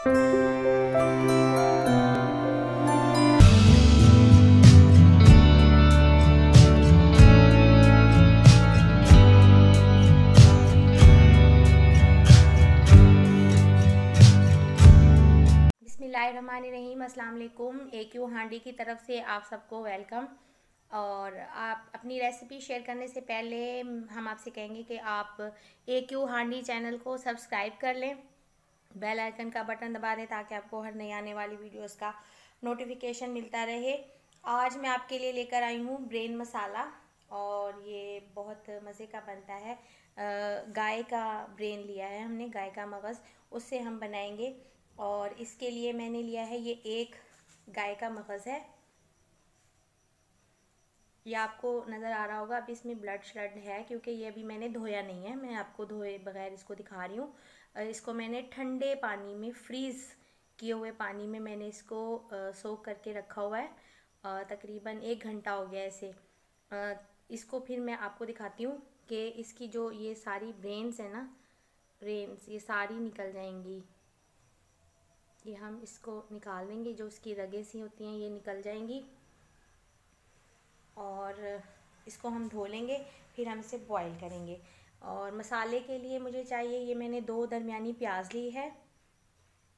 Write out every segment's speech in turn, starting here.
बिस्मिल्लाहिर्रहमानिर्रहीम, अस्सलाम वालेकुम। AQ हांडी की तरफ से आप सबको वेलकम। और आप अपनी रेसिपी शेयर करने से पहले हम आपसे कहेंगे कि आप AQ हांडी चैनल को सब्सक्राइब कर लें, बेल आइकन का बटन दबा दें ताकि आपको हर नई आने वाली वीडियोस का नोटिफिकेशन मिलता रहे। आज मैं आपके लिए लेकर आई हूँ ब्रेन मसाला, और ये बहुत मज़े का बनता है। गाय का ब्रेन लिया है हमने, गाय का मगज़, उससे हम बनाएंगे। और इसके लिए मैंने लिया है, ये एक गाय का मगज़ है। ये आपको नज़र आ रहा होगा। अभी इसमें ब्लड श्लड है क्योंकि ये अभी मैंने धोया नहीं है, मैं आपको धोए बगैर इसको दिखा रही हूँ। इसको मैंने ठंडे पानी में, फ्रीज़ किए हुए पानी में मैंने इसको सोक करके रखा हुआ है। तकरीबन 1 घंटा हो गया इसे। इसको फिर मैं आपको दिखाती हूँ कि इसकी जो ये सारी ब्रेन्स है ना, ब्रेन्स ये सारी निकल जाएंगी। ये हम इसको निकाल देंगे, जो इसकी रगें सी होती हैं ये निकल जाएंगी। और इसको हम धो लेंगे, फिर हम इसे बॉईल करेंगे। और मसाले के लिए मुझे चाहिए, ये मैंने 2 दरमियानी प्याज ली है,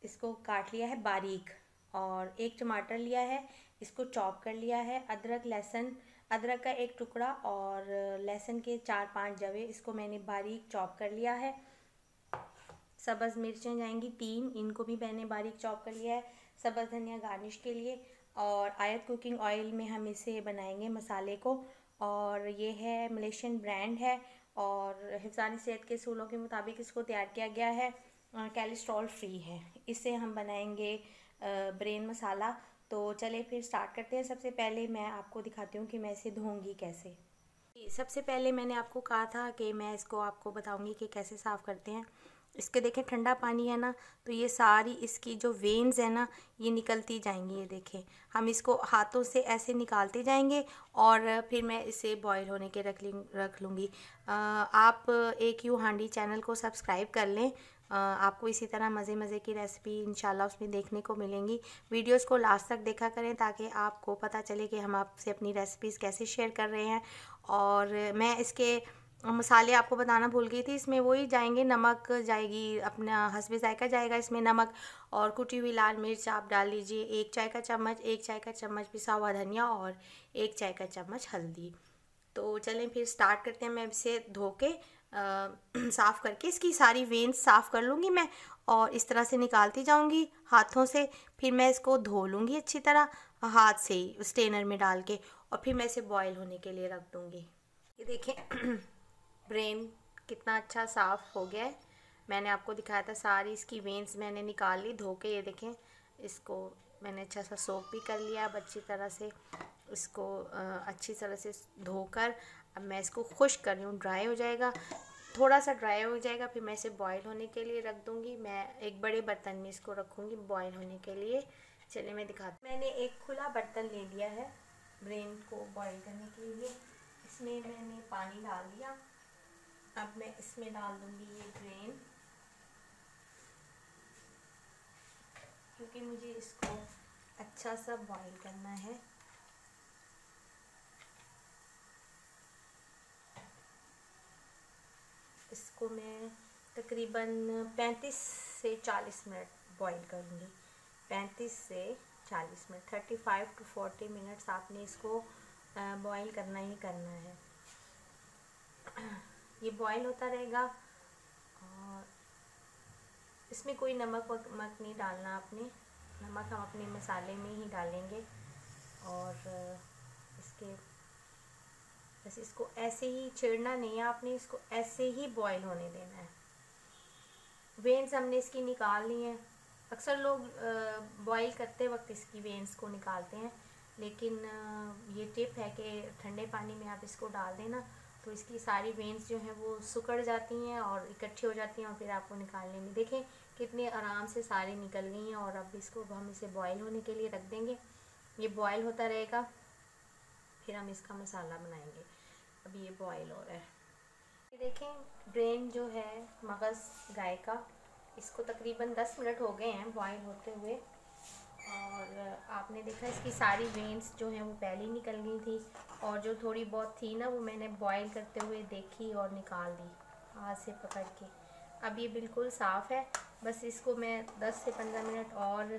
इसको काट लिया है बारीक। और 1 टमाटर लिया है, इसको चॉप कर लिया है। अदरक लहसुन, अदरक का 1 टुकड़ा और लहसुन के 4-5 जवे, इसको मैंने बारीक चॉप कर लिया है। सब्ज़ मिर्चें जाएंगी 3, इनको भी मैंने बारीक चॉप कर लिया है। सब्ज़ धनिया गार्निश के लिए। और आयत कुकिंग ऑयल में हम इसे बनाएंगे मसाले को। और ये है मलेशियन ब्रांड है, और हिफ्ज़ानी सेहत के असूलों के मुताबिक इसको तैयार किया गया है। कोलेस्ट्रॉल फ्री है। इससे हम बनाएंगे ब्रेन मसाला। तो चले फिर स्टार्ट करते हैं। सबसे पहले मैं आपको दिखाती हूँ कि मैं इसे धोऊंगी कैसे। सबसे पहले मैंने आपको कहा था कि मैं इसको आपको बताऊंगी कि कैसे साफ़ करते हैं। इसके देखें ठंडा पानी है ना, तो ये सारी इसकी जो वेन्स है ना, ये निकलती जाएंगी। ये देखें, हम इसको हाथों से ऐसे निकालते जाएंगे और फिर मैं इसे बॉईल होने के रख लूँगी। आप AQ हांडी चैनल को सब्सक्राइब कर लें। आपको इसी तरह मज़े की रेसिपी इंशाल्लाह उसमें देखने को मिलेंगी। वीडियोस को लास्ट तक देखा करें ताकि आपको पता चले कि हम आपसे अपनी रेसिपीज़ कैसे शेयर कर रहे हैं। और मैं इसके मसाले आपको बताना भूल गई थी। इसमें वही जाएंगे, नमक जाएगी, अपना हस्बे जायका जाएगा इसमें नमक, और कुटी हुई लाल मिर्च आप डाल लीजिए 1 चाय का चम्मच, 1 चाय का चम्मच पिसा हुआ धनिया और 1 चाय का चम्मच हल्दी। तो चलें फिर स्टार्ट करते हैं। मैं इसे धो के साफ़ करके इसकी सारी वेन्स साफ़ कर लूँगी मैं, और इस तरह से निकालती जाऊँगी हाथों से। फिर मैं इसको धो लूँगी अच्छी तरह हाथ से ही स्टेनर में डाल के, और फिर मैं इसे बॉईल होने के लिए रख दूँगी। ये देखें ब्रेन कितना अच्छा साफ़ हो गया है। मैंने आपको दिखाया था, सारी इसकी वेन्स मैंने निकाल ली धो के। ये देखें, इसको मैंने अच्छा सा सोक भी कर लिया। अब अच्छी तरह से इसको अच्छी तरह से धोकर अब मैं इसको खुश्क कर रही हूँ, ड्राई हो जाएगा। थोड़ा सा ड्राई हो जाएगा फिर मैं इसे बॉईल होने के लिए रख दूँगी। मैं एक बड़े बर्तन में इसको रखूँगी बॉईल होने के लिए। चलिए मैं दिखाती हूँ। मैंने एक खुला बर्तन ले लिया है ब्रेन को बॉईल करने के लिए। इसमें मैंने पानी डाल दिया। अब मैं इसमें डाल दूँगी ये ब्रेन, क्योंकि मुझे इसको अच्छा सा बॉईल करना है। इसको मैं तकरीबन 35 से 40 मिनट बॉईल करूँगी। 35 से 40 मिनट, 35 to 40 मिनट्स आपने इसको बॉईल करना ही करना है। ये बॉईल होता रहेगा, और इसमें कोई नमक वमक नहीं डालना आपने। नमक हम अपने मसाले में ही डालेंगे। और इसके बस इसको ऐसे ही छेड़ना नहीं है आपने, इसको ऐसे ही बॉईल होने देना है। वेन्स हमने इसकी निकाल ली हैं। अक्सर लोग बॉईल करते वक्त इसकी वेन्स को निकालते हैं, लेकिन ये टिप है कि ठंडे पानी में आप इसको डाल देना तो इसकी सारी वेन्स जो हैं वो सिकुड़ जाती हैं और इकट्ठी हो जाती हैं, और फिर आपको निकालने में देखें कितने आराम से सारी निकल गई हैं। और अब इसको हम इसे बॉईल होने के लिए रख देंगे। ये बॉईल होता रहेगा, फिर हम इसका मसाला बनाएंगे। अभी ये बॉईल हो रहा है। ये देखें ब्रेन जो है मगज़ गाय का, इसको तकरीबन 10 मिनट हो गए हैं बॉईल होते हुए, और आपने देखा इसकी सारी वेंट्स जो हैं वो पहले ही निकल गई थी, और जो थोड़ी बहुत थी ना वो मैंने बॉईल करते हुए देखी और निकाल दी हाथ से पकड़ के। अब ये बिल्कुल साफ़ है। बस इसको मैं 10 से 15 मिनट और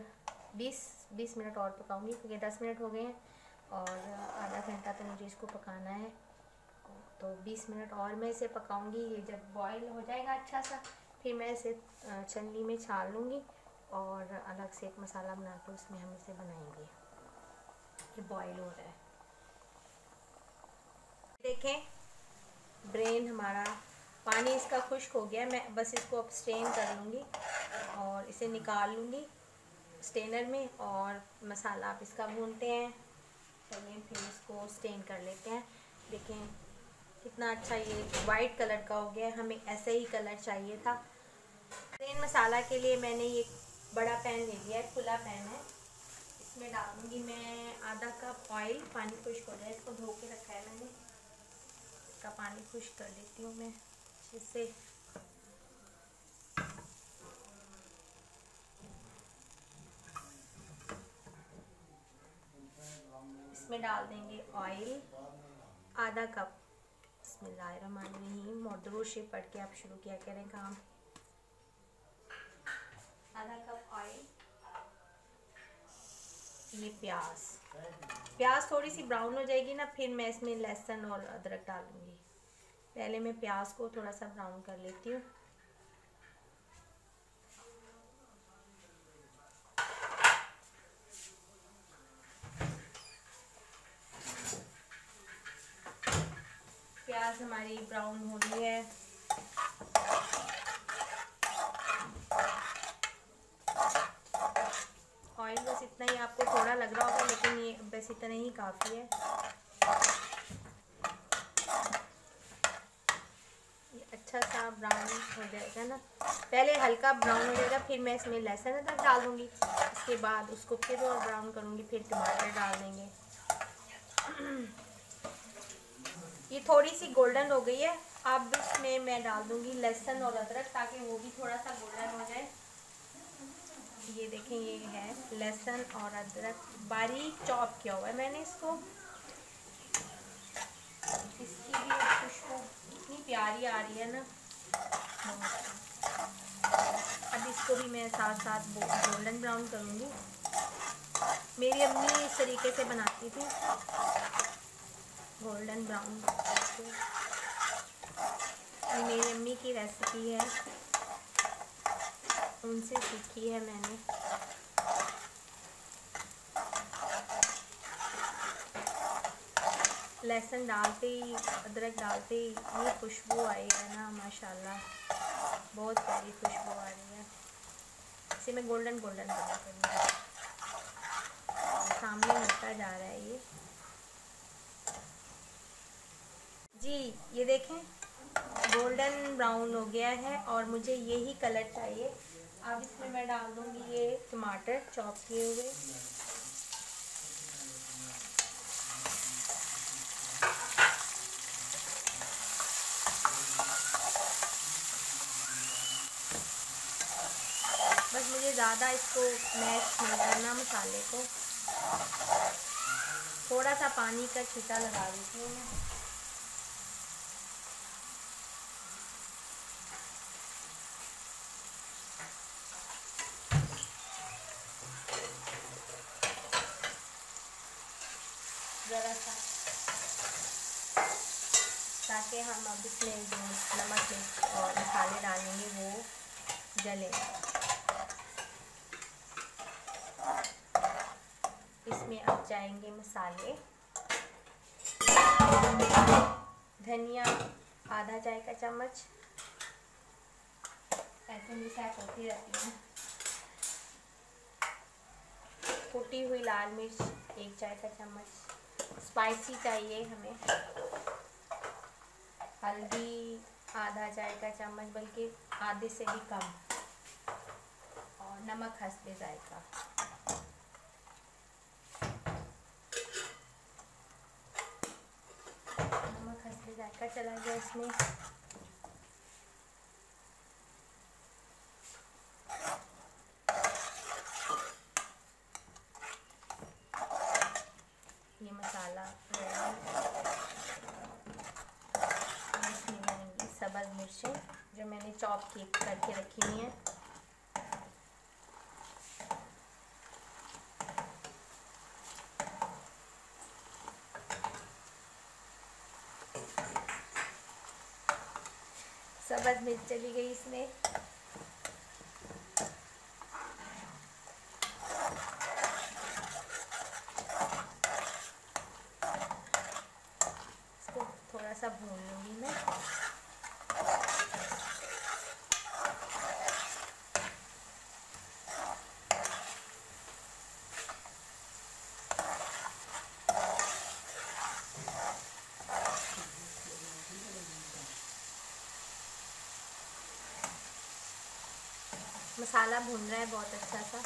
20 मिनट और पकाऊंगी, क्योंकि 10 मिनट हो गए हैं और आधा घंटा तो मुझे इसको पकाना है। तो 20 मिनट और मैं इसे पकाऊंगी। ये जब बॉईल हो जाएगा अच्छा सा, फिर मैं इसे छन्नी में छान लूँगी और अलग से एक मसाला बना कर उसमें हम इसे बनाएंगे। ये बॉईल हो रहा है, देखें ब्रेन हमारा, पानी इसका खुश्क हो गया। मैं बस इसको अब स्ट्रेन कर लूँगी और इसे निकाल लूँगी स्ट्रेनर में, और मसाला आप इसका भूनते हैं। चलिए फिर इसको स्ट्रेन कर लेते हैं। देखें कितना अच्छा ये वाइट कलर का हो गया, हमें ऐसे ही कलर चाहिए था। प्लेन मसाला के लिए मैंने ये बड़ा पैन ले लिया है, खुला पैन है। इसमें डालूंगी मैं आधा कप ऑयल। पानी खुश्क हो जाए, इसको धो के रखा है मैंने, इसका पानी खुश्क कर लेती हूँ मैं अच्छे से। इसमें डाल देंगे ऑयल आधा कप। बिस्मिल्लाहिर्रहमानिर्रहीम, और दुरूद शरीफ पढ़ के आप शुरू किया करें काम। आधा कप ऑयल। ये प्याज थोड़ी सी ब्राउन हो जाएगी ना, फिर मैं इसमें लहसुन और अदरक डालूंगी। पहले मैं प्याज को थोड़ा सा ब्राउन कर लेती हूँ। प्याज हमारी ब्राउन हो रही है। ऑयल बस इतना ही आपको थोड़ा लग रहा होगा, लेकिन ये बस इतना ही काफ़ी है। ये अच्छा सा ब्राउन हो जाएगा ना, पहले हल्का ब्राउन हो जाएगा, फिर मैं इसमें लहसुन अदरक डाल दूँगी। इसके बाद उसको फिर और ब्राउन करूँगी, फिर टमाटर डाल देंगे। ये थोड़ी सी गोल्डन हो गई है। अब इसमें मैं डाल दूँगी लहसुन और अदरक, ताकि वो भी थोड़ा सा गोल्डन हो जाए। ये देखें, ये है लहसुन और अदरक बारीक चॉप किया हुआ है मैंने इसको। इसकी भी खुशबू इतनी प्यारी आ रही है ना। अब इसको भी मैं साथ साथ गोल्डन ब्राउन करूँगी। मेरी अम्मी इस तरीके से बनाती थी, गोल्डन ब्राउन। ये मेरी अम्मी की रेसिपी है, उनसे सीखी है मैंने। लहसुन डालते ही, अदरक डालते ही ये खुशबू आई है ना, माशाल्लाह बहुत प्यारी खुशबू आ रही है। इसे मैं गोल्डन गोल्डन बना करूँगी। सामने होता जा रहा है ये जी। ये देखें गोल्डन ब्राउन हो गया है और मुझे यही कलर चाहिए। अब इसमें मैं डाल दूँगी ये टमाटर चॉप किए हुए। बस मुझे ज़्यादा इसको मैश नहीं करना मसाले को, थोड़ा सा पानी का छींटा लगा देती हूँ मैं। ज़रा सा, ताकि हम अब इसमें जो नमक और मसाले डालेंगे वो जले। इसमें अब जाएंगे मसाले। धनिया आधा चाय का चम्मच, ऐसे मिसाक होती रहती है। कुटी हुई लाल मिर्च 1 चाय का चम्मच, स्पाइसी चाहिए हमें। हल्दी आधा चाय का चम्मच, बल्कि आधे से भी कम, और नमक हस्बे जायका। नमक हस्बे जायका चला गया इसमें। मिर्चें जो मैंने चॉप करके रखी हुई हैं। सब्ज़ मिर्च चली गई इसमें। इसको थोड़ा सा भून लूँगी मैं। मसाला भून रहा है बहुत अच्छा सा।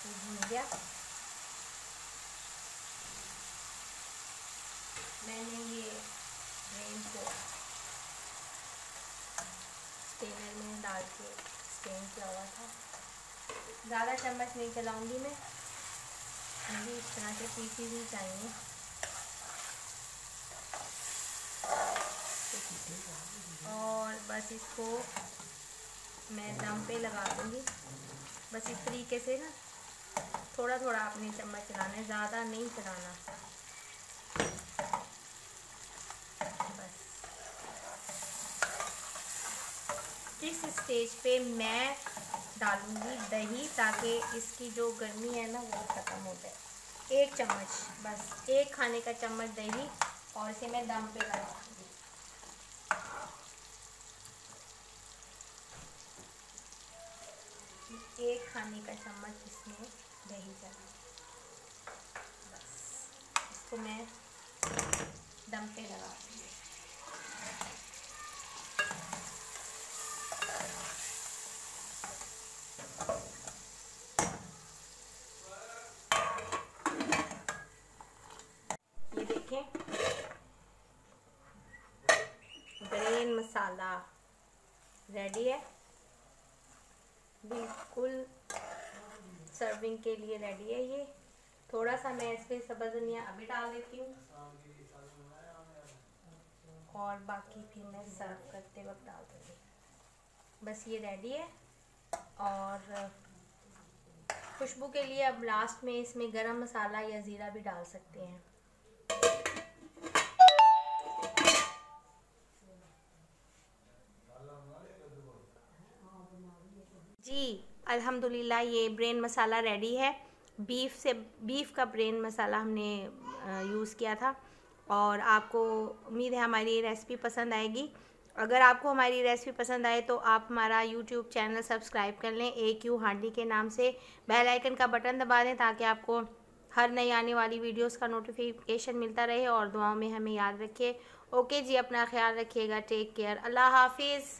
भून गया। मैंने ये ब्रेन को स्टेनर में डाल के स्टेन किया हुआ था। ज़्यादा चम्मच नहीं चलाऊंगी मैं, मुझे इस तरह के पीसीज ही चाहिए। और बस इसको मैं दम पे लगा दूँगी। बस इस तरीके से ना थोड़ा थोड़ा अपनी चम्मच चलाना है, ज़्यादा नहीं चलाना। बस इस स्टेज पे मैं डालूँगी दही, ताकि इसकी जो गर्मी है ना वो ख़त्म हो जाए। 1 चम्मच, बस 1 खाने का चम्मच दही, और इसे मैं दम पे लगाऊँगी। एक खाने का चम्मच इसमें दही चला। बस इसको मैं दम पे लगा दूँगी। ये देखें, ब्रेन मसाला रेडी है, बिल्कुल सर्विंग के लिए रेडी है। ये थोड़ा सा मैं इसमें सब्ज़ धनिया अभी डाल देती हूँ, और बाकी फिर मैं सर्व करते वक्त डाल दूँगी। बस ये रेडी है। और खुशबू के लिए अब लास्ट में इसमें गरम मसाला या ज़ीरा भी डाल सकते हैं। जी अल्हम्दुलिल्लाह, ये ब्रेन मसाला रेडी है। बीफ का ब्रेन मसाला हमने यूज़ किया था। और आपको उम्मीद है हमारी ये रेसिपी पसंद आएगी। अगर आपको हमारी रेसिपी पसंद आए तो आप हमारा यूट्यूब चैनल सब्सक्राइब कर लें, AQ हांडी के नाम से। बेल आइकन का बटन दबा दें ताकि आपको हर नई आने वाली वीडियोस का नोटिफिकेशन मिलता रहे। और दुआओं में हमें याद रखिए। ओके जी, अपना ख्याल रखिएगा। Take care. अल्लाह हाफिज़।